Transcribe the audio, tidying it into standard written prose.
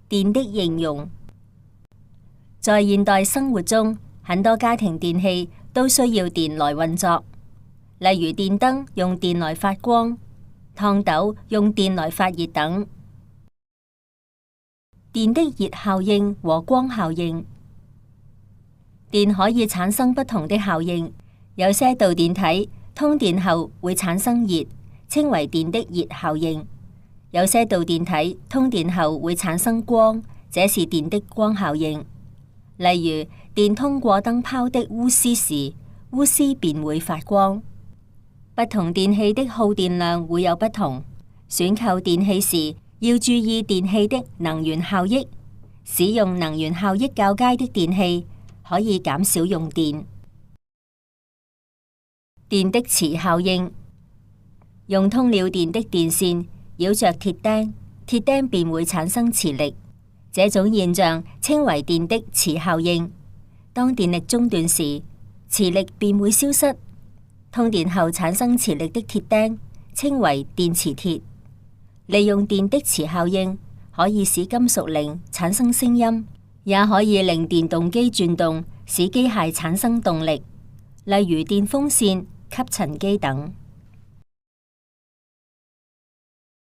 電的應用。在現代生活中，很多家庭電器都需要電來運作，例如電燈用電來發光，熨斗用電來發熱等。電的熱效應和光效應。電可以產生不同的效應，有些導電體通電後會產生熱，稱為電的熱效應；有些導電體通電後會產生光，這是電的光效應。例如，電通過燈泡的鎢絲時，鎢絲便會發光。不同電器的耗電量會有不同，選購電器時要注意電器的能源效益，使用能源效益較佳的電器，可以減少用電。電的磁效應。用通了電的電線繞着鐵釘，鐵釘便會產生磁力，這種現象稱為電的磁效應。當電力中斷時，磁力便會消失。通電後產生磁力的鐵釘稱為電磁鐵。利用電的磁效應，可以使金屬鈴產生聲音，也可以令電動機轉動，使機械產生動力，例如電風扇、吸塵機等。